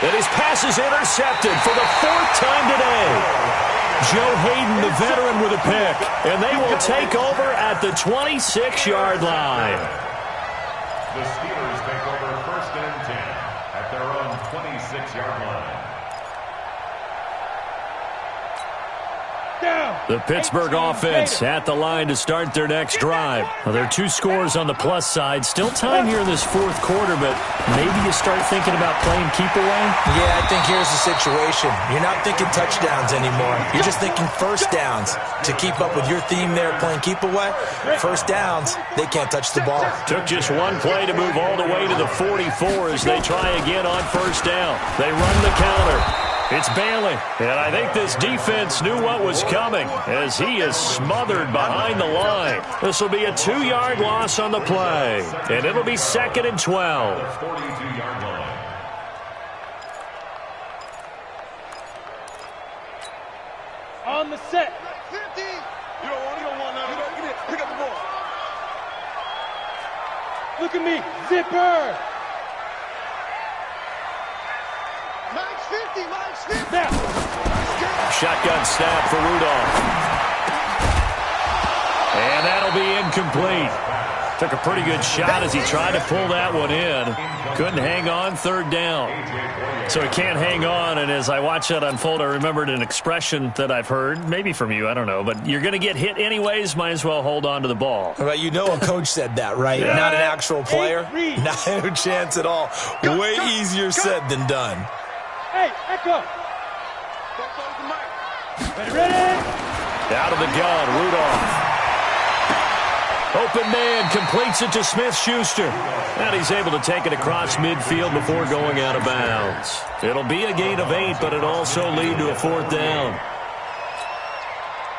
And his pass is intercepted for the 4th time today. Joe Hayden, the veteran, with a pick. And they will take over at the 26-yard line. The Steelers take over 1st and 10 at their own 26-yard line. The Pittsburgh offense at the line to start their next drive. Well, there are 2 scores on the plus side. Still time here in this fourth quarter, but maybe you start thinking about playing keep away? Yeah, I think here's the situation. You're not thinking touchdowns anymore. You're just thinking first downs. To keep up with your theme there, playing keep away, first downs, they can't touch the ball. Took just one play to move all the way to the 44 as they try again on first down. They run the counter. It's Bailey, and I think this defense knew what was coming as he is smothered behind the line. This will be a 2-yard loss on the play, and it'll be 2nd and 12. 42-yard line. On the set. 50. You don't want none. Get it. Pick up the ball. Look at me. Zipper. Mine's 50. Mine's 50. Snap. Shotgun snap for Rudolph. And that'll be incomplete. Took a pretty good shot as he tried to pull that one in. Couldn't hang on, 3rd down. So he can't hang on, and as I watched that unfold, I remembered an expression that I've heard, maybe from you, I don't know, but you're going to get hit anyways, might as well hold on to the ball. Well, you know a coach said that, right? Yeah. Not an actual player. Not a chance at all. Way easier said than done. Hey, Echo. Don't close the mic. Ready? Out of the gun, Rudolph. Open man completes it to Smith-Schuster. And he's able to take it across midfield before going out of bounds. It'll be a gain of 8, but it'll also lead to a 4th down.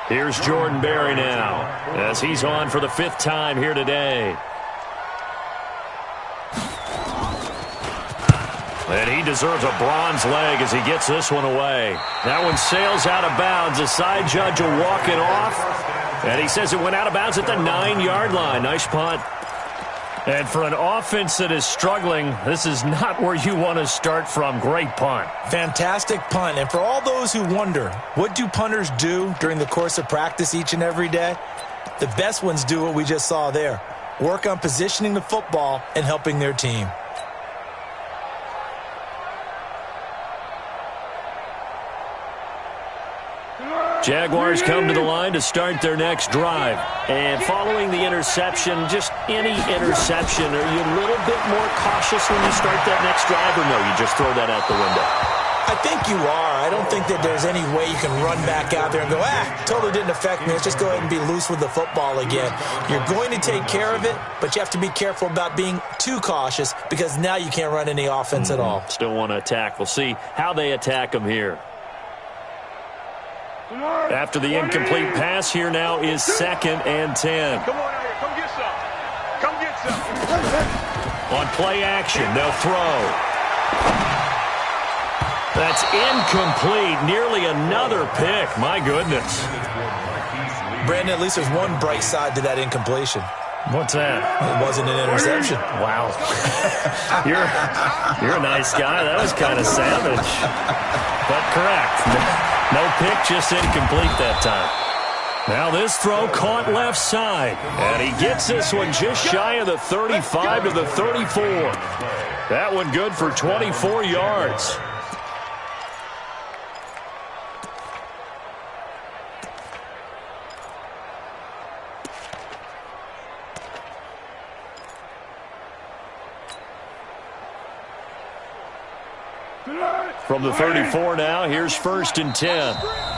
Here's Jordan Berry now as he's on for the 5th time here today. And he deserves a bronze leg as he gets this one away. That one sails out of bounds. The side judge will walk it off. And he says it went out of bounds at the 9-yard line. Nice punt. And for an offense that is struggling, this is not where you want to start from. Great punt. Fantastic punt. And for all those who wonder, what do punters do during the course of practice each and every day? The best ones do what we just saw there. Work on positioning the football and helping their team. Jaguars come to the line to start their next drive. And following the interception, just any interception, are you a little bit more cautious when you start that next drive, or no, you just throw that out the window? I think you are. I don't think that there's any way you can run back out there and go, totally didn't affect me. Let's just go ahead and be loose with the football again. You're going to take care of it, but you have to be careful about being too cautious because now you can't run any offense at all. Still want to attack. We'll see how they attack them here. After the incomplete pass, here now is 2nd and 10. Come on out here. Come get some. Come get some. On play action, they'll throw. That's incomplete. Nearly another pick. My goodness. Brandon, at least there's one bright side to that incompletion. What's that? It wasn't an interception. Wow. You're a nice guy. That was kind of savage. But correct. No pick, just incomplete that time. Now this throw caught left side. And he gets this one just shy of the 35 to the 34. That one good for 24 yards. From the 34 now, here's 1st and 10.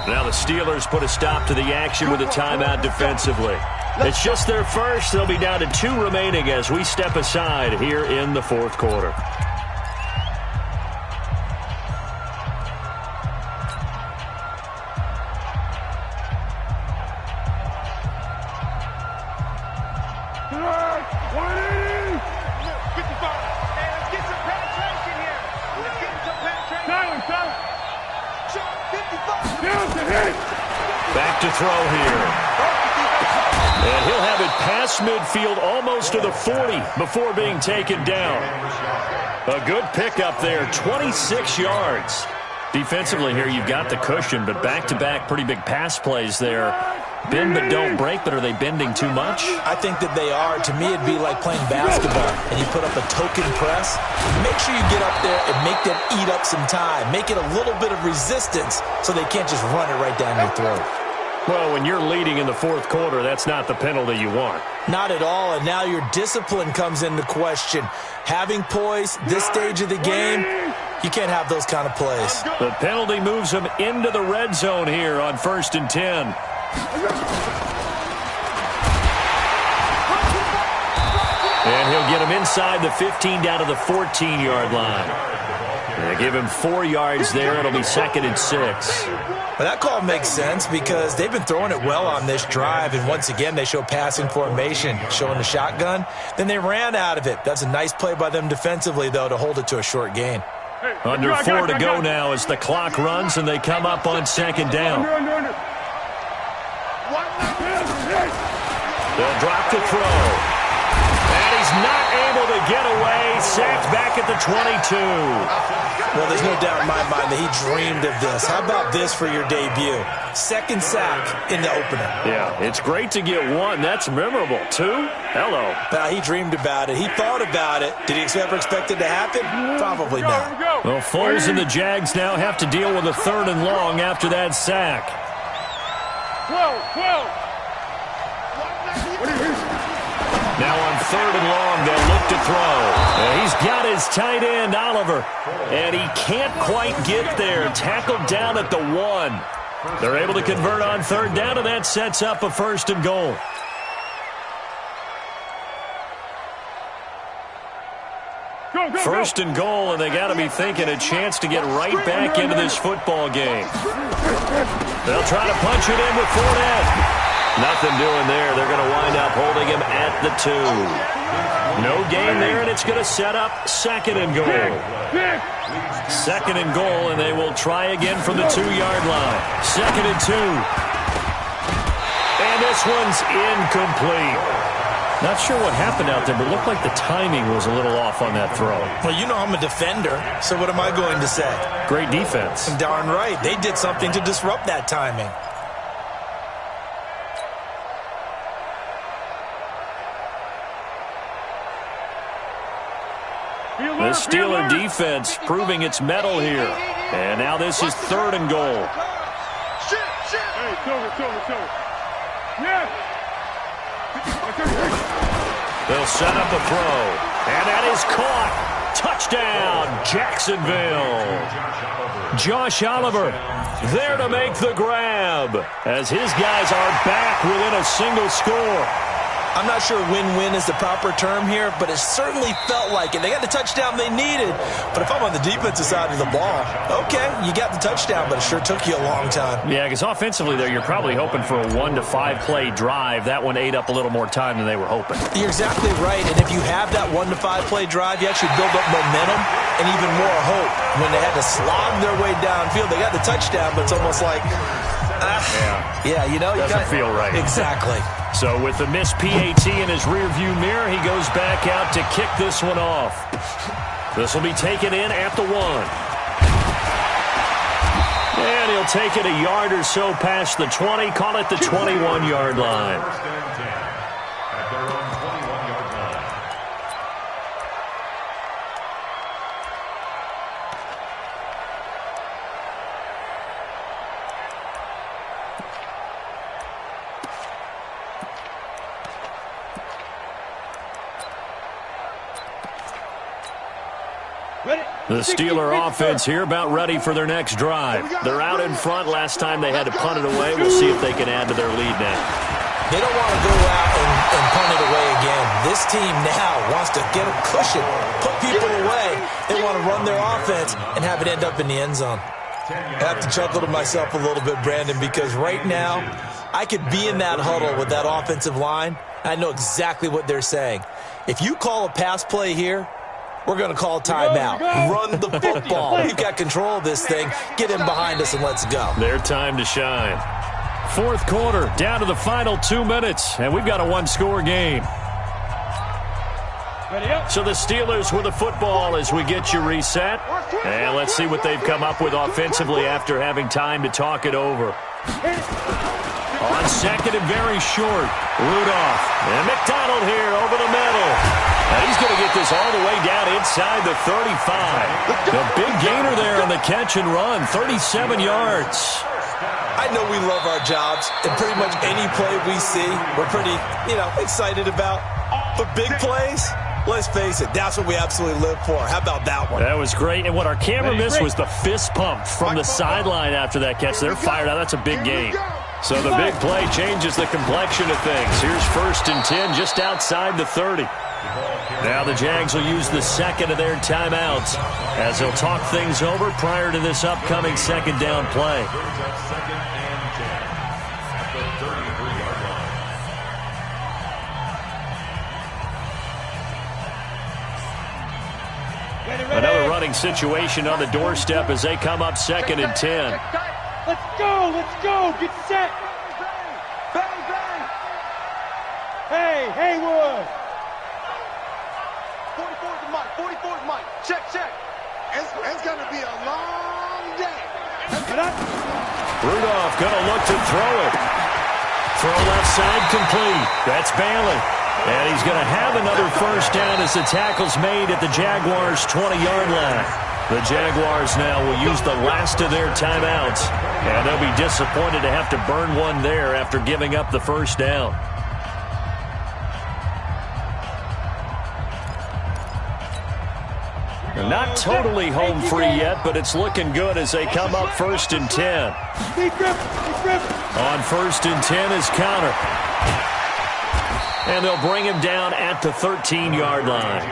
Now the Steelers put a stop to the action with a timeout defensively. It's just their first. They'll be down to 2 remaining as we step aside here in the 4th quarter. Back to throw here. And he'll have it past midfield almost to the 40 before being taken down. A good pickup there, 26 yards. Defensively here, you've got the cushion, but back-to-back pretty big pass plays there. Bend but don't break, but are they bending too much? I think that they are. To me, it'd be like playing basketball, and you put up a token press. Make sure you get up there and make them eat up some time. Make it a little bit of resistance so they can't just run it right down your throat. Well, when you're leading in the fourth quarter, that's not the penalty you want. Not at all, and now your discipline comes into question. Having poise this stage of the game, you can't have those kind of plays. The penalty moves him into the red zone here on 1st and 10. And he'll get him inside the 15 down to the 14-yard line. They give him 4 yards there. It'll be 2nd and 6. Well, that call makes sense because they've been throwing it well on this drive, and once again they show passing formation, showing the shotgun. Then they ran out of it. That's a nice play by them defensively, though, to hold it to a short gain. Under 4 to go now as the clock runs, and they come up on 2nd down. They'll drop the throw. And he's not able to get away. Sacked back at the 22. Well, there's no doubt in my mind that he dreamed of this. How about this for your debut? 2nd sack in the opener. Yeah, it's great to get 1. That's memorable. 2? Hello. He dreamed about it. He thought about it. Did he ever expect it to happen? Probably not. Well, Foles and the Jags now have to deal with a 3rd and long after that sack. Now on 3rd and long, they'll look to throw. And he's got his tight end, Oliver. And he can't quite get there. Tackled down at the 1. They're able to convert on 3rd down, and that sets up a 1st and goal. First and goal, and they got to be thinking a chance to get right back into this football game. They'll try to punch it in with Fournette. Nothing doing there. They're going to wind up holding him at the 2. No gain there, and it's going to set up 2nd and goal. 2nd and goal, and they will try again from the 2-yard line. 2nd and 2. And this one's incomplete. Not sure what happened out there, but it looked like the timing was a little off on that throw. Well, you know I'm a defender, so what am I going to say? Great defense. Darn right. They did something to disrupt that timing. The Steeler defense proving its mettle here. And now this is 3rd and goal. They'll set up a throw. And that is caught. Touchdown, Jacksonville. Josh Oliver there to make the grab as his guys are back within a single score. I'm not sure win-win is the proper term here, but it certainly felt like it. They got the touchdown they needed, but if I'm on the defensive side of the ball, okay, you got the touchdown, but it sure took you a long time. Yeah, because offensively there, you're probably hoping for a 1 to 5 play drive. That one ate up a little more time than they were hoping. You're exactly right, and if you have that 1 to 5 play drive, you actually build up momentum and even more hope. When they had to slog their way downfield, they got the touchdown, but it's almost like, yeah, you know, doesn't feel right. Exactly. So with the missed PAT in his rearview mirror, he goes back out to kick this one off. This will be taken in at the 1. And he'll take it a yard or so past the 20, call it the 21-yard line. At their own 21-yard line. The Steeler offense here about ready for their next drive. They're out in front. Last time they had to punt it away. We'll see if they can add to their lead now. They don't want to go out and punt it away again. This team now wants to get a cushion, put people away. They want to run their offense and have it end up in the end zone. I have to chuckle to myself a little bit, Brandon, because right now I could be in that huddle with that offensive line. I know exactly what they're saying. If you call a pass play here, we're going to call timeout. Run the football. We've got control of this thing. Get in behind us and let's go. Their time to shine. Fourth quarter, down to the final 2 minutes, and we've got a 1-score game. So the Steelers with the football as we get you reset. And let's see what they've come up with offensively after having time to talk it over. On 2nd and very short, Rudolph. And McDonald here over the middle. And he's going to get this all the way down inside the 35. The big gainer there on the catch and run, 37 yards. I know we love our jobs, and pretty much any play we see, we're pretty, excited about. But big plays, let's face it, that's what we absolutely live for. How about that one? That was great. And what our camera missed was the fist pump from the sideline after that catch. They're fired out. That's a big gain. So the big play changes the complexion of things. Here's 1st and 10 just outside the 30. Now the Jags will use the second of their timeouts as they'll talk things over prior to this upcoming 2nd down play. Another running situation on the doorstep as they come up 2nd and 10. Let's go, get set. Bang, bang. Hey, Haywood. 44's the mic, 44's mic. Check. It's going to be a long day. Rudolph going to look to throw it. Throw left side complete. That's Bailey. And he's going to have another 1st down as the tackle's made at the Jaguars' 20-yard line. The Jaguars now will use the last of their timeouts. And they'll be disappointed to have to burn one there after giving up the 1st down. They're not totally home free yet, but it's looking good as they come up 1st and 10. On 1st and 10 is Connor. And they'll bring him down at the 13-yard line.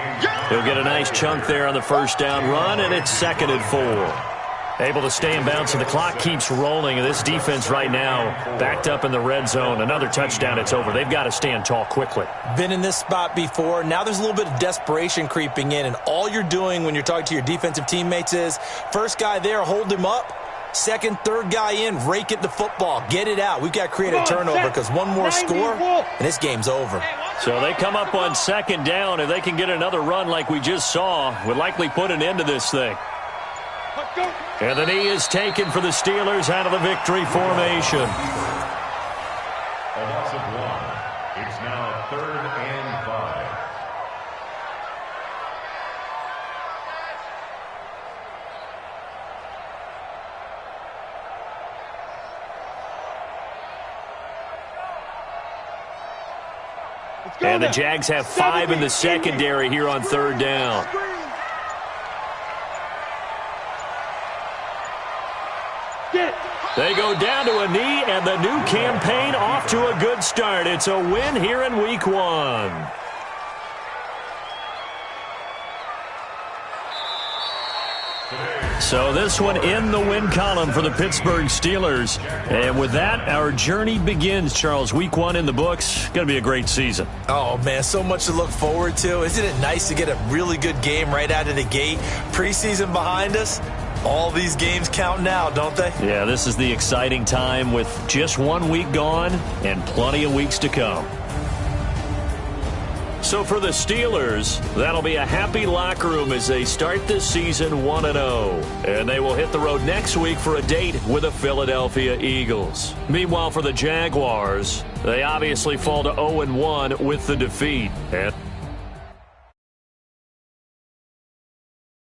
He'll get a nice chunk there on the 1st down run, and it's 2nd and 4. Able to stay in bounds, and the clock keeps rolling. And this defense right now backed up in the red zone. Another touchdown, it's over. They've got to stand tall quickly. Been in this spot before. Now there's a little bit of desperation creeping in, and all you're doing when you're talking to your defensive teammates is, first guy there, hold him up. Second, third guy in, rake it the football. Get it out. We've got to create a turnover because one more score, and this game's over. So they come up on 2nd down. If they can get another run like we just saw, would likely put an end to this thing. And the knee is taken for the Steelers out of the victory formation. A loss of 1. It's now 3rd and 5. And the Jags have 5 in the secondary here on 3rd down. They go down to a knee, and the new campaign off to a good start. It's a win here in Week 1. So this one in the win column for the Pittsburgh Steelers. And with that, our journey begins, Charles. Week 1 in the books. Going to be a great season. Oh, man, so much to look forward to. Isn't it nice to get a really good game right out of the gate? Preseason behind us. All these games count now, don't they? Yeah, this is the exciting time with just 1 week gone and plenty of weeks to come. So for the Steelers, that'll be a happy locker room as they start this season 1-0. And they will hit the road next week for a date with the Philadelphia Eagles. Meanwhile, for the Jaguars, they obviously fall to 0-1 with the defeat. And